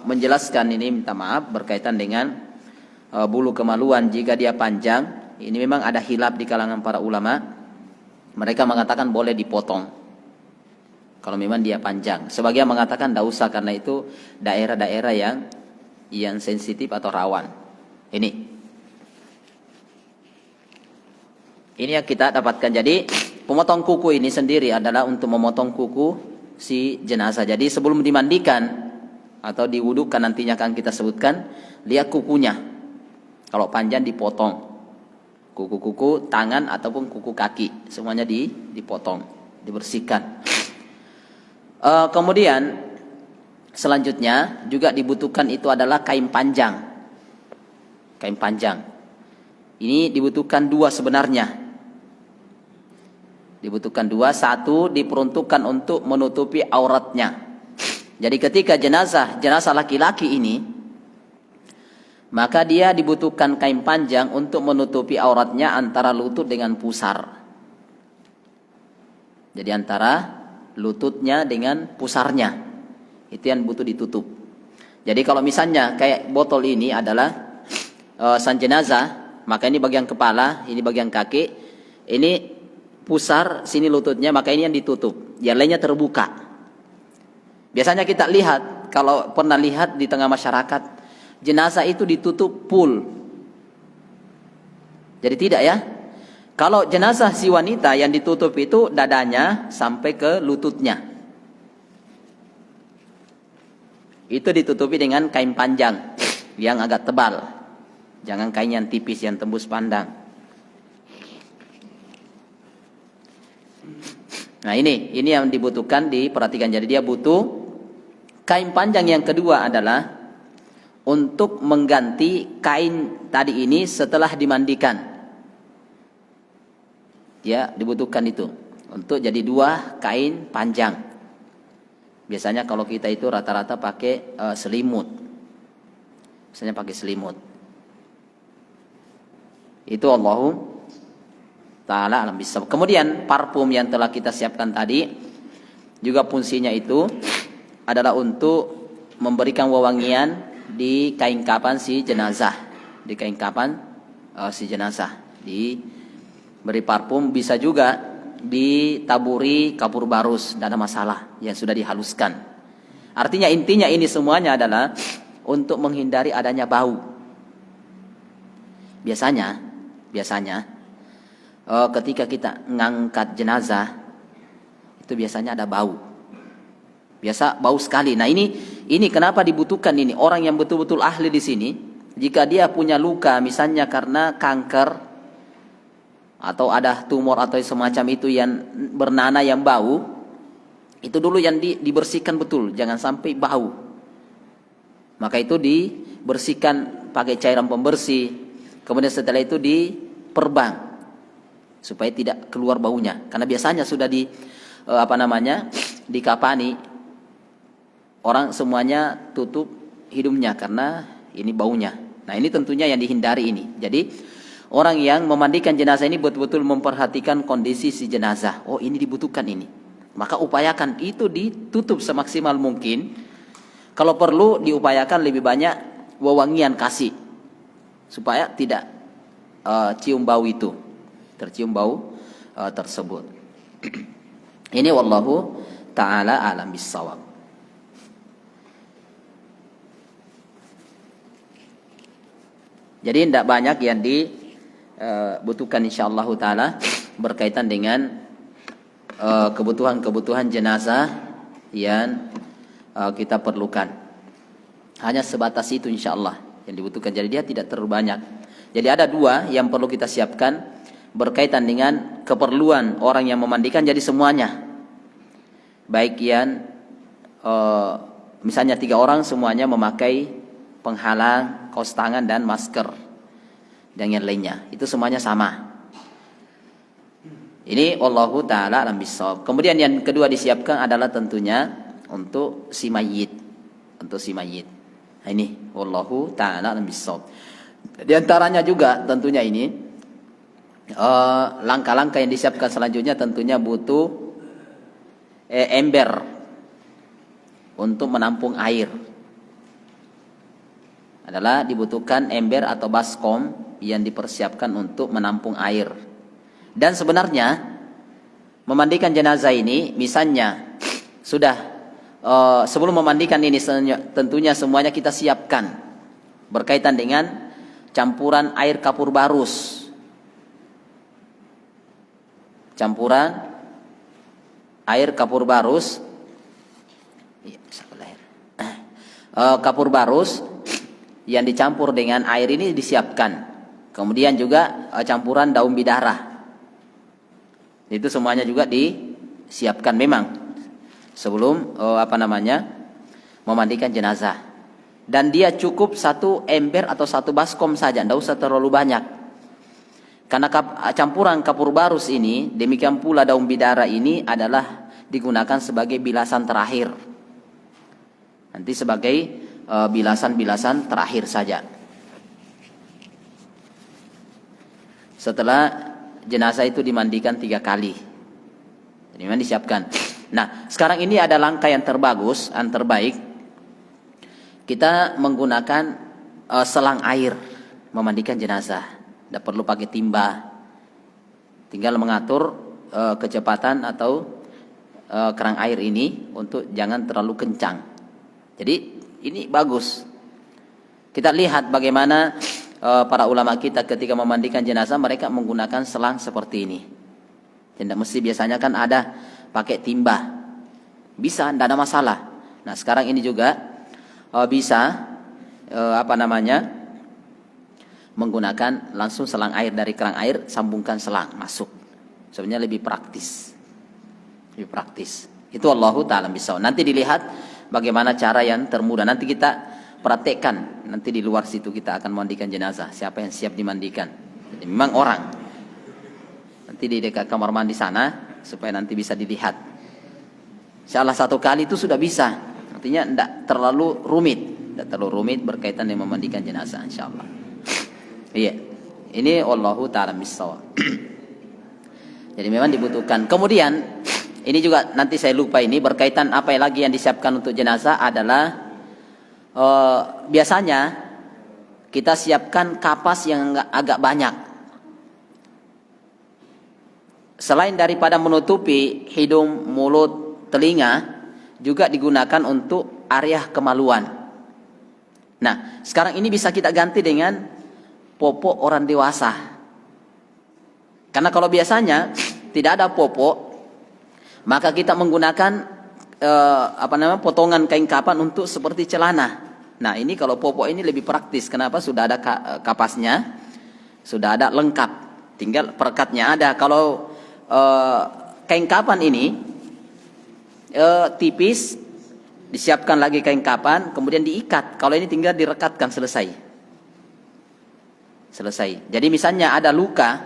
menjelaskan ini, minta maaf, berkaitan dengan bulu kemaluan jika dia panjang. Ini memang ada khilaf di kalangan para ulama. Mereka mengatakan boleh dipotong kalau memang dia panjang. Sebagian mengatakan tidak usah karena itu daerah-daerah yang sensitif atau rawan. Ini yang kita dapatkan. Jadi pemotong kuku ini sendiri adalah untuk memotong kuku si jenazah. Jadi sebelum dimandikan atau diwudukan nantinya akan kita sebutkan, lihat kukunya. Kalau panjang dipotong. Kuku-kuku tangan ataupun kuku kaki semuanya dipotong, dibersihkan. Kemudian selanjutnya juga dibutuhkan itu adalah kain panjang. Kain panjang. Ini dibutuhkan 2 sebenarnya. Dibutuhkan 2, 1 diperuntukkan untuk menutupi auratnya. Jadi ketika jenazah laki-laki ini, maka dia dibutuhkan kain panjang untuk menutupi auratnya antara lutut dengan pusar. Jadi antara lututnya dengan pusarnya, itu yang butuh ditutup. Jadi kalau misalnya kayak botol ini adalah sang jenazah, maka ini bagian kepala, ini bagian kaki, ini pusar, sini lututnya, maka ini yang ditutup, yang lainnya terbuka. Biasanya kita lihat, kalau pernah lihat di tengah masyarakat, jenazah itu ditutup full. Jadi tidak ya. Kalau jenazah si wanita yang ditutup itu dadanya sampai ke lututnya. Itu ditutupi dengan kain panjang yang agak tebal. Jangan kain yang tipis yang tembus pandang. Nah ini yang dibutuhkan, diperhatikan. Jadi dia butuh kain panjang. Yang kedua adalah untuk mengganti kain tadi ini setelah dimandikan. Ya, dibutuhkan itu. Untuk jadi 2 kain panjang. Biasanya kalau kita itu rata-rata pakai selimut. Biasanya pakai selimut. Itu Allahu ta'ala alam bisawab. Kemudian parfum yang telah kita siapkan tadi juga fungsinya itu adalah untuk memberikan wewangian di kain kapan si jenazah, di kain kapan si jenazah, diberi parfum. Bisa juga ditaburi kapur barus, tidak ada masalah, yang sudah dihaluskan. Artinya intinya ini semuanya adalah untuk menghindari adanya bau. Biasanya ketika kita ngangkat jenazah itu biasanya ada bau. Biasa bau sekali. Nah ini kenapa dibutuhkan ini orang yang betul-betul ahli di sini. Jika dia punya luka misalnya karena kanker atau ada tumor atau semacam itu yang bernanah yang bau, itu dulu yang dibersihkan betul, jangan sampai bau. Maka itu dibersihkan pakai cairan pembersih. Kemudian setelah itu diperbang supaya tidak keluar baunya. Karena biasanya sudah dikapani, orang semuanya tutup hidungnya karena ini baunya. Nah ini tentunya yang dihindari ini. Jadi orang yang memandikan jenazah ini betul-betul memperhatikan kondisi si jenazah. Oh ini dibutuhkan ini. Maka upayakan itu ditutup semaksimal mungkin. Kalau perlu diupayakan lebih banyak wewangian kasih. Supaya tidak cium bau itu. Tercium bau tersebut. Ini wallahu ta'ala alam bisawab. Jadi tidak banyak yang dibutuhkan insyaallah taala berkaitan dengan kebutuhan-kebutuhan jenazah yang kita perlukan. Hanya sebatas itu insyaallah yang dibutuhkan. Jadi dia tidak terlalu banyak. Jadi ada 2 yang perlu kita siapkan berkaitan dengan keperluan orang yang memandikan. Jadi semuanya, baik yang misalnya 3 orang semuanya memakai penghalang, kaos tangan dan masker dan yang lainnya, itu semuanya sama. Ini wallahu ta'ala alam bisawab. Kemudian yang kedua disiapkan adalah tentunya untuk si mayit. Untuk si mayit. Nah, ini wallahu ta'ala alam bisawab. Di antaranya juga tentunya ini langkah-langkah yang disiapkan selanjutnya tentunya butuh ember untuk menampung air. Adalah dibutuhkan ember atau baskom yang dipersiapkan untuk menampung air. Dan sebenarnya memandikan jenazah ini misalnya sudah sebelum memandikan ini tentunya semuanya kita siapkan berkaitan dengan campuran air kapur barus. Campuran air kapur barus. Kapur barus yang dicampur dengan air ini disiapkan. Kemudian juga campuran daun bidara. Itu semuanya juga disiapkan memang sebelum memandikan jenazah. Dan dia cukup 1 ember atau 1 baskom saja, tidak usah terlalu banyak. Karena campuran kapur barus ini, demikian pula daun bidara ini adalah digunakan sebagai bilasan terakhir. Nanti sebagai bilasan-bilasan terakhir saja. Setelah jenazah itu dimandikan 3 kali. Jadi memang disiapkan. Nah, sekarang ini ada langkah yang terbagus, yang terbaik. Kita menggunakan selang air memandikan jenazah. Tidak perlu pakai timba. Tinggal mengatur kecepatan atau kerang air ini untuk jangan terlalu kencang. Jadi ini bagus. Kita lihat bagaimana para ulama kita ketika memandikan jenazah, mereka menggunakan selang seperti ini. Tidak mesti, biasanya kan ada pakai timba. Bisa, tidak ada masalah. Nah, sekarang ini juga bisa menggunakan langsung selang air dari kerang air, sambungkan selang masuk. Sebenarnya lebih praktis. Lebih praktis. Itu Allahu ta'ala bisawab. Nanti dilihat bagaimana cara yang termudah. Nanti kita praktekkan, nanti di luar situ kita akan memandikan jenazah. Siapa yang siap dimandikan? Jadi memang orang. Nanti di dekat kamar mandi sana supaya nanti bisa dilihat. Insyaallah 1 kali itu sudah bisa. Artinya tidak terlalu rumit, berkaitan dengan memandikan jenazah insyaallah. Iya. Ini wallahu ta'ala bissawab. Jadi memang dibutuhkan. Kemudian ini juga nanti saya lupa, ini berkaitan apa lagi yang disiapkan untuk jenazah adalah biasanya kita siapkan kapas yang agak banyak. Selain daripada menutupi hidung, mulut, telinga, juga digunakan untuk area kemaluan. Nah, sekarang ini bisa kita ganti dengan popok orang dewasa. Karena kalau biasanya tidak ada popok, maka kita menggunakan potongan kain kapan untuk seperti celana. Nah, ini kalau popok ini lebih praktis. Kenapa? Sudah ada kapasnya, sudah ada lengkap, tinggal perekatnya ada. Kalau kain kapan ini tipis, disiapkan lagi kain kapan, kemudian diikat. Kalau ini tinggal direkatkan, selesai. Jadi misalnya ada luka,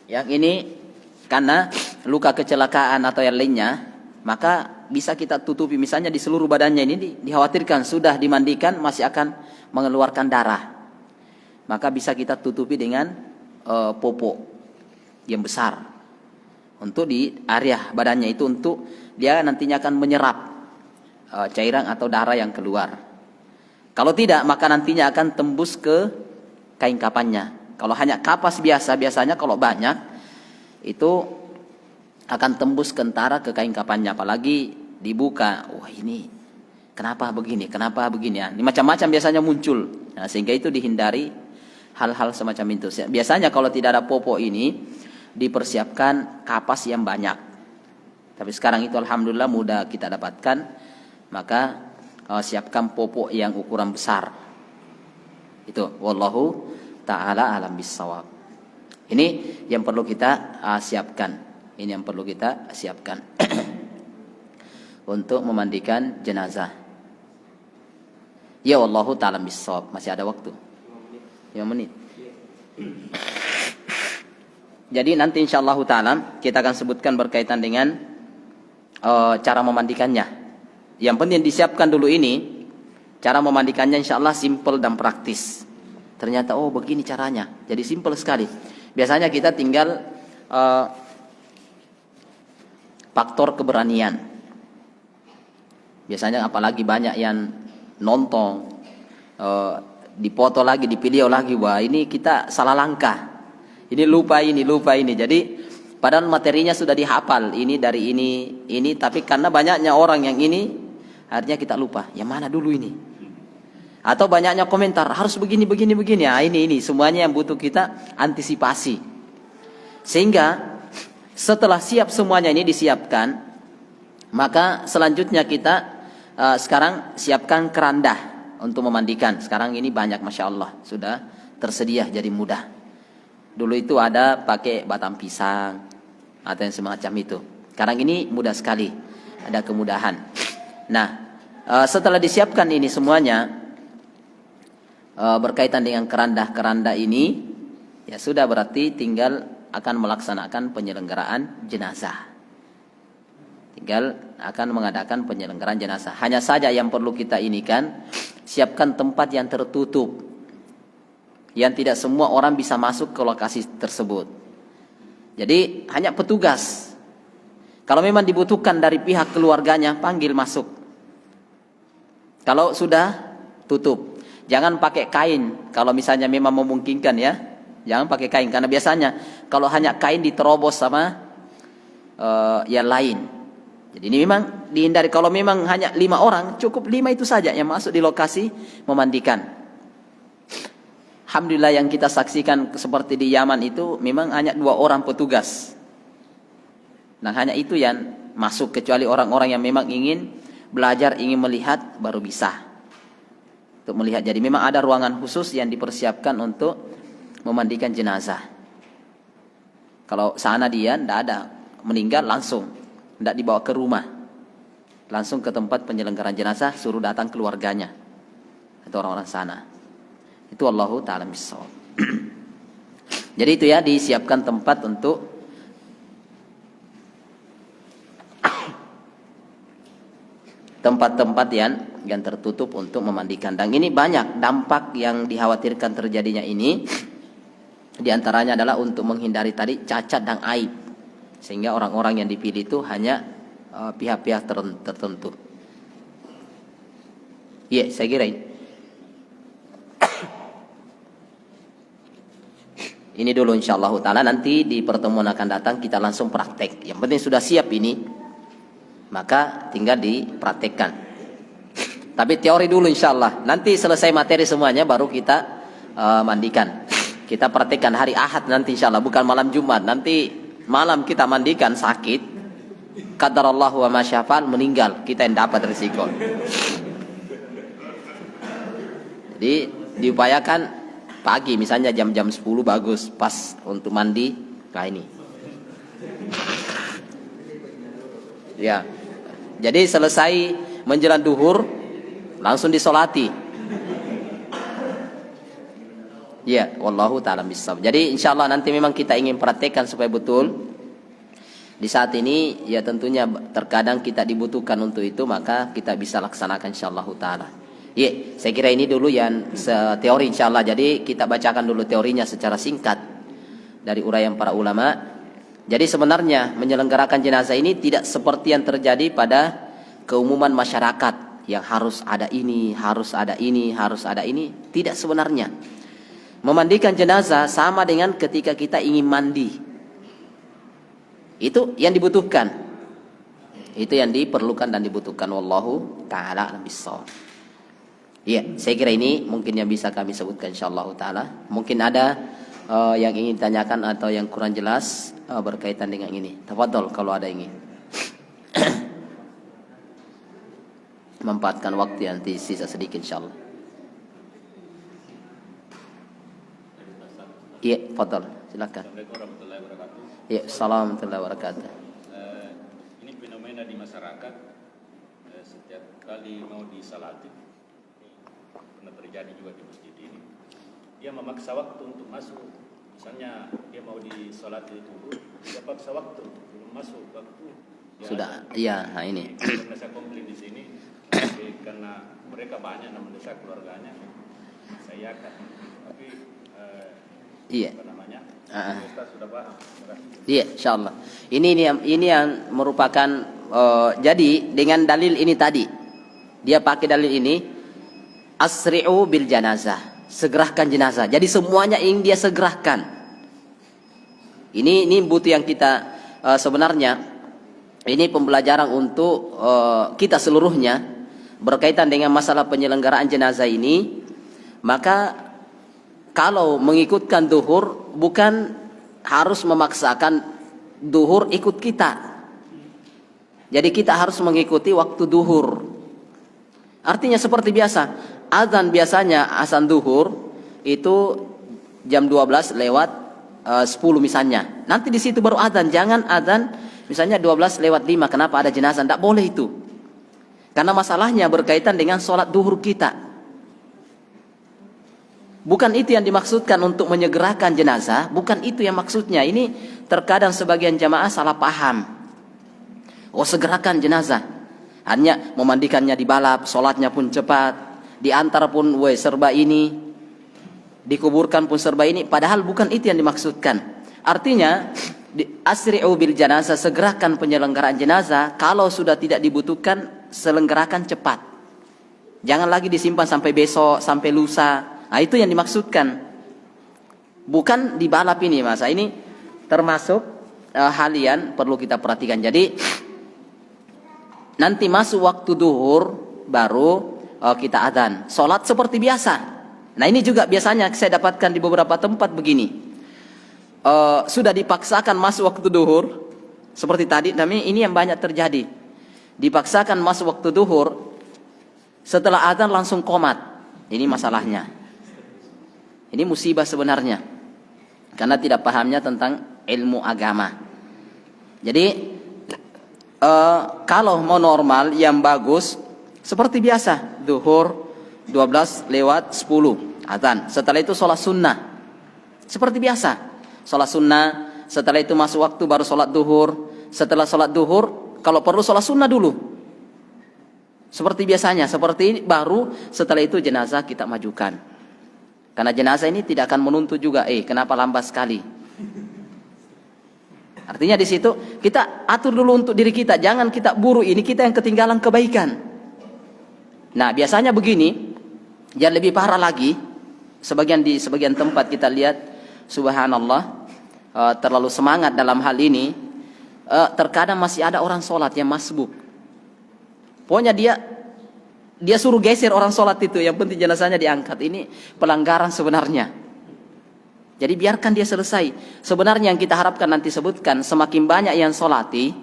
yang ini karena luka kecelakaan atau yang lainnya, maka bisa kita tutupi. Misalnya di seluruh badannya ini dikhawatirkan sudah dimandikan masih akan mengeluarkan darah, maka bisa kita tutupi dengan popok yang besar untuk di area badannya itu, untuk dia nantinya akan menyerap cairan atau darah yang keluar. Kalau tidak, maka nantinya akan tembus ke kain kapannya. Kalau hanya kapas biasa, biasanya kalau banyak itu akan tembus kentara ke kain kapannya, apalagi dibuka. Wah, ini kenapa begini ya? Ini macam-macam biasanya muncul. Nah, sehingga itu dihindari hal-hal semacam itu. Biasanya kalau tidak ada popok ini dipersiapkan kapas yang banyak. Tapi sekarang itu alhamdulillah mudah kita dapatkan, maka siapkan popok yang ukuran besar. Itu wallahu ta'ala alam bissawab. Ini yang perlu kita siapkan. Ini yang perlu kita siapkan untuk memandikan jenazah. Ya wallahu ta'ala bissawab. Masih ada waktu 5 menit. Jadi nanti insyaallah ta'ala kita akan sebutkan berkaitan dengan cara memandikannya. Yang penting disiapkan dulu ini. Cara memandikannya insyaallah simple dan praktis. Ternyata oh begini caranya. Jadi simple sekali. Biasanya kita tinggal faktor keberanian. Biasanya apalagi banyak yang nonton, dipoto lagi, di video lagi, wah ini kita salah langkah. Ini lupa ini. Jadi padahal materinya sudah dihafal, ini dari ini, tapi karena banyaknya orang yang ini, akhirnya kita lupa. Yang mana dulu ini? Atau banyaknya komentar harus begini. Ya, ini semuanya yang butuh kita antisipasi. Sehingga setelah siap semuanya ini disiapkan, maka selanjutnya kita sekarang siapkan keranda untuk memandikan. Sekarang ini banyak, masya Allah, sudah tersedia, jadi mudah. Dulu itu ada pakai batang pisang atau yang semacam itu. Sekarang ini mudah sekali, ada kemudahan. Nah, setelah disiapkan ini semuanya, berkaitan dengan keranda-keranda ini, ya sudah, berarti tinggal akan melaksanakan penyelenggaraan jenazah. Tinggal akan mengadakan penyelenggaraan jenazah. Hanya saja yang perlu kita ini kan, siapkan tempat yang tertutup, yang tidak semua orang bisa masuk ke lokasi tersebut. Jadi hanya petugas. Kalau memang dibutuhkan dari pihak keluarganya, panggil masuk. Kalau sudah, tutup. Jangan pakai kain. Kalau misalnya memang memungkinkan ya, jangan pakai kain. Karena biasanya kalau hanya kain diterobos sama yang lain. Jadi ini memang dihindari. Kalau memang hanya 5 orang, cukup 5 itu saja yang masuk di lokasi memandikan. Alhamdulillah yang kita saksikan seperti di Yaman itu memang hanya 2 orang petugas. Nah, hanya itu yang masuk, kecuali orang-orang yang memang ingin belajar, ingin melihat, baru bisa untuk melihat. Jadi memang ada ruangan khusus yang dipersiapkan untuk memandikan jenazah. Kalau sana dia tidak ada, meninggal langsung, tidak dibawa ke rumah, langsung ke tempat penyelenggaraan jenazah, suruh datang keluarganya atau orang-orang sana. Itu Allahu ta'ala bissawab. Jadi itu ya, disiapkan tempat untuk tempat-tempat yang tertutup untuk memandikan. Dan ini banyak dampak yang dikhawatirkan terjadinya ini. Di antaranya adalah untuk menghindari tadi cacat dan aib, sehingga orang-orang yang dipilih itu hanya pihak-pihak tertentu. Iya, saya kira ini. Ini dulu insyaallah taala, nanti di pertemuan akan datang kita langsung praktek. Yang penting sudah siap ini, maka tinggal dipraktekkan. Tapi teori dulu insyaallah. Nanti selesai materi semuanya baru kita mandikan. Kita praktekkan hari Ahad nanti insyaallah, bukan malam Jumat. Nanti malam kita mandikan sakit, qadarallahu wa ma syafa'al, meninggal, kita yang dapat risiko. Jadi diupayakan pagi, misalnya jam-jam 10 bagus, pas untuk mandi. Nah ini. Ya. Jadi selesai menjelang duhur langsung disolati. Ya, wallahu ta'ala bissawab. Jadi insyaallah nanti memang kita ingin praktekkan supaya betul. Di saat ini ya tentunya terkadang kita dibutuhkan untuk itu, maka kita bisa laksanakan insyaallah taala. Ya, saya kira ini dulu yang teori insyaallah. Jadi kita bacakan dulu teorinya secara singkat dari uraian para ulama. Jadi sebenarnya menyelenggarakan jenazah ini tidak seperti yang terjadi pada keumuman masyarakat yang harus ada ini, harus ada ini, harus ada ini. Tidak sebenarnya. Memandikan jenazah sama dengan ketika kita ingin mandi. Itu yang dibutuhkan. Itu yang diperlukan dan dibutuhkan. Wallahu ta'ala a'lam bissawab. Iya, saya kira ini mungkin yang bisa kami sebutkan insyaallah taala. Mungkin ada yang ingin tanyakan atau yang kurang jelas berkaitan dengan ini. Tafadhol kalau ada ingin. Memanfaatkan waktu yang sisa sedikit insyaallah. Iya, tafadhol, silakan. Assalamualaikum warahmatullahi wabarakatuh. Iya, assalamualaikum warahmatullahi wabarakatuh. Ini fenomena di masyarakat, setiap kali mau disalati, pernah terjadi juga di masjid ini, dia memaksa waktu untuk masuk. Misalnya dia mau disalati dulu, dia paksa waktu belum masuk waktu. Ya, sudah, iya, nah ini. Karena saya komplain di sini, karena mereka banyak yang mendesak keluarganya, saya akan, tapi iya. apa namanya? Ustaz sudah paham. Iya, insyaallah. Ini yang merupakan jadi dengan dalil ini tadi. Dia pakai dalil ini, asri'u bil janazah, segerakan jenazah. Jadi semuanya ingin dia segerakan. Ini butuh yang kita sebenarnya ini pembelajaran untuk kita seluruhnya berkaitan dengan masalah penyelenggaraan jenazah ini. Maka kalau mengikutkan duhur, bukan harus memaksakan duhur ikut kita. Jadi kita harus mengikuti waktu duhur. Artinya seperti biasa, azan biasanya azan duhur itu jam 12 lewat 10 misalnya. Nanti di situ baru azan. Jangan azan misalnya 12 lewat 5. Kenapa ada jenazah? Tidak boleh itu. Karena masalahnya berkaitan dengan sholat duhur kita. Bukan itu yang dimaksudkan untuk menyegerakan jenazah. Bukan itu yang maksudnya. Ini terkadang sebagian jamaah salah paham. Oh, segerakan jenazah. Hanya memandikannya dibalap, sholatnya pun cepat. Diantar pun serba ini. Dikuburkan pun serba ini. Padahal bukan itu yang dimaksudkan. Artinya, asri'u bil jenazah, segerakan penyelenggaraan jenazah. Kalau sudah tidak dibutuhkan, selenggarakan cepat. Jangan lagi disimpan sampai besok, sampai lusa. Nah, itu yang dimaksudkan. Bukan dibalap ini, Mas. Ini termasuk hal yang perlu kita perhatikan. Jadi nanti masuk waktu duhur baru kita adzan. Salat seperti biasa. Nah, ini juga biasanya saya dapatkan di beberapa tempat begini. Sudah dipaksakan masuk waktu duhur seperti tadi, tapi ini yang banyak terjadi. Dipaksakan masuk waktu duhur, setelah adzan langsung qomat. Ini masalahnya. Ini musibah sebenarnya, karena tidak pahamnya tentang ilmu agama. Jadi kalau mau normal yang bagus seperti biasa, duhur 12 lewat 10 adzan. Setelah itu sholat sunnah seperti biasa, sholat sunnah. Setelah itu masuk waktu baru sholat duhur. Setelah sholat duhur, kalau perlu sholat sunnah dulu seperti biasanya. Seperti ini baru setelah itu jenazah kita majukan. Karena jenazah ini tidak akan menuntut juga, kenapa lambat sekali. Artinya di situ kita atur dulu untuk diri kita, jangan kita buru, ini kita yang ketinggalan kebaikan. Nah, biasanya begini, yang lebih parah lagi, di sebagian tempat kita lihat, subhanallah, terlalu semangat dalam hal ini, terkadang masih ada orang sholat yang masbuk. Pokoknya dia suruh geser orang sholat itu, yang penting jenazahnya diangkat. Ini pelanggaran sebenarnya. Jadi biarkan dia selesai. Sebenarnya yang kita harapkan nanti sebutkan, semakin banyak yang sholati,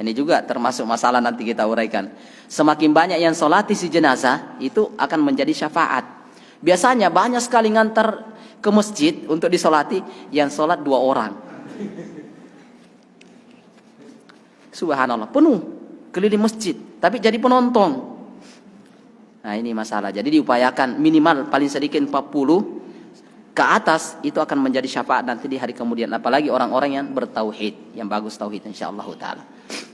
ini juga termasuk masalah nanti kita uraikan. Semakin banyak yang sholati si jenazah, itu akan menjadi syafaat. Biasanya banyak sekali ngantar ke masjid untuk disolati, yang sholat 2 orang. Subhanallah, penuh keliling masjid, tapi jadi penonton. Nah, ini masalah. Jadi diupayakan minimal paling sedikit 40 ke atas, itu akan menjadi syafaat nanti di hari kemudian. Apalagi orang-orang yang bertauhid, yang bagus tauhid insyaallah taala.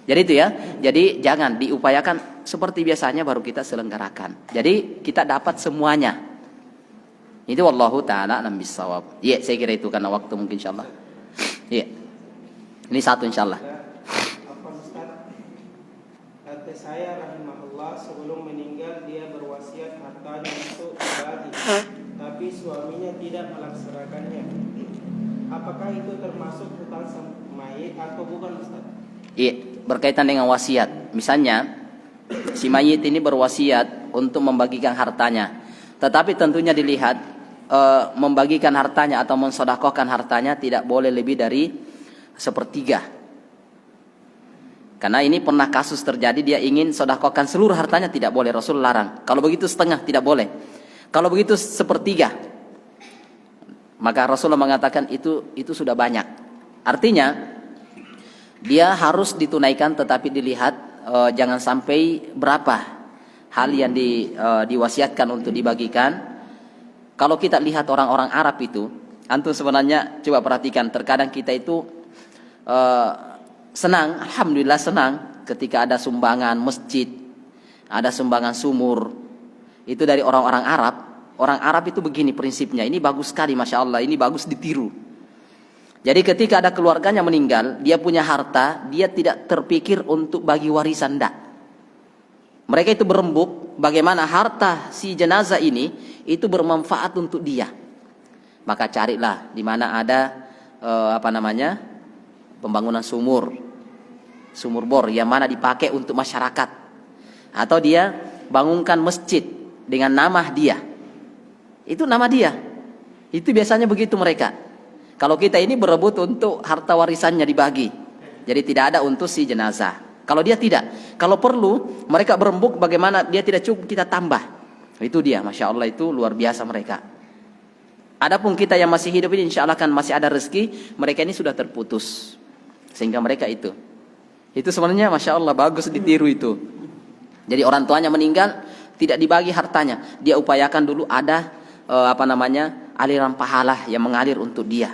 Jadi itu ya. Jadi jangan, diupayakan seperti biasanya baru kita selenggarakan. Jadi kita dapat semuanya. Itu wallahu taala alam bissawab. Iya, saya kira itu karena waktu mungkin insyaallah. Iya. Ini satu insyaallah. Saya rahimahullah sebelum meninggal dia berwasiat hartanya untuk dibagi, tapi suaminya tidak melaksanakannya. Apakah itu termasuk hutang mayit atau bukan, Ustaz? Iya, berkaitan dengan wasiat. Misalnya si mayit ini berwasiat untuk membagikan hartanya, tetapi tentunya dilihat membagikan hartanya atau mensedekahkan hartanya tidak boleh lebih dari 1/3. Karena ini pernah kasus terjadi, dia ingin sedekahkan seluruh hartanya, tidak boleh, Rasul larang. Kalau begitu setengah tidak boleh. Kalau begitu 1/3, maka Rasulullah mengatakan itu sudah banyak. Artinya dia harus ditunaikan, tetapi dilihat jangan sampai berapa hal yang diwasiatkan untuk dibagikan. Kalau kita lihat orang-orang Arab itu, antum sebenarnya coba perhatikan, terkadang kita itu senang, alhamdulillah senang ketika ada sumbangan masjid, ada sumbangan sumur. Itu dari orang-orang Arab. Orang Arab itu begini prinsipnya, ini bagus sekali, Masya Allah, ini bagus ditiru. Jadi ketika ada keluarganya meninggal, dia punya harta, dia tidak terpikir untuk bagi warisan, enggak. Mereka itu berembuk bagaimana harta si jenazah ini itu bermanfaat untuk dia. Maka carilah di mana ada pembangunan sumur bor yang mana dipakai untuk masyarakat, atau dia bangunkan masjid dengan nama dia, itu nama dia. Itu biasanya begitu mereka. Kalau kita ini berebut untuk harta warisannya dibagi, jadi tidak ada untuk si jenazah. Kalau dia tidak, kalau perlu mereka berembuk bagaimana dia tidak cukup kita tambah. Itu dia, Masya Allah, itu luar biasa mereka. Adapun kita yang masih hidup ini insya Allah kan masih ada rezeki, mereka ini sudah terputus. Sehingga mereka itu sebenarnya Masya Allah bagus ditiru itu. Jadi orang tuanya meninggal, tidak dibagi hartanya, dia upayakan dulu ada aliran pahala yang mengalir untuk dia.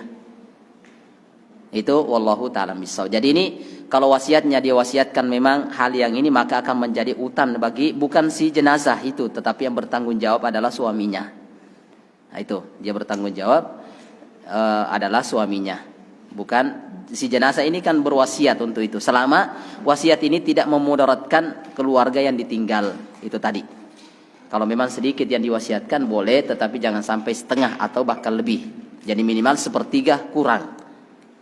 Itu wallahu ta'ala bissawab. Jadi ini kalau wasiatnya dia wasiatkan memang hal yang ini, maka akan menjadi utang bagi bukan si jenazah itu, tetapi yang bertanggung jawab adalah suaminya. Nah, itu dia bertanggung jawab adalah suaminya, bukan si jenazah ini kan berwasiat untuk itu. Selama wasiat ini tidak memudaratkan keluarga yang ditinggal itu tadi. Kalau memang sedikit yang diwasiatkan boleh, tetapi jangan sampai setengah atau bahkan lebih. Jadi minimal sepertiga kurang.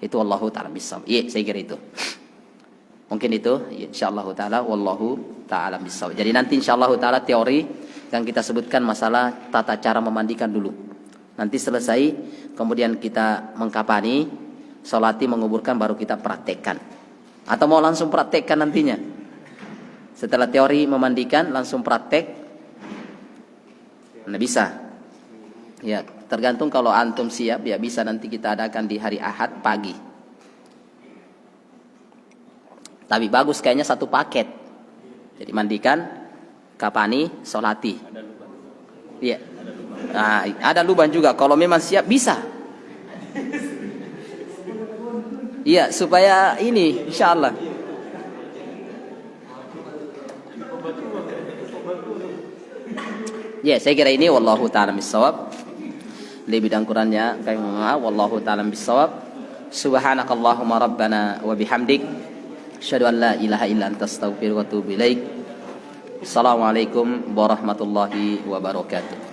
Itu wallahu ta'ala bissawab. Iya, saya kira itu. Mungkin itu insyaallah taala wallahu taala bissawab. Jadi nanti insyaallah taala teori yang kita sebutkan masalah tata cara memandikan dulu. Nanti selesai kemudian kita mengkapani, salati, menguburkan, baru kita praktekkan. Atau mau langsung praktekkan nantinya? Setelah teori memandikan langsung praktek? Nah, bisa. Ya, tergantung kalau antum siap ya bisa nanti kita adakan di hari Ahad pagi. Tapi bagus kayaknya satu paket. Jadi mandikan, kapani, salati. Iya. Nah, ada lubang juga. Kalau memang siap bisa. Iya, supaya ini insyaallah. Ya, saya kira ini wallahu ta'ala bissawab. Lebih dan kurangnya kami mohon maaf, wallahu ta'ala bissawab. Subhanakallahumma rabbana wa bihamdik, asyhadu an la ilaha illa anta astaghfiruka wa atubu ilaik. Assalamualaikum warahmatullahi wabarakatuh.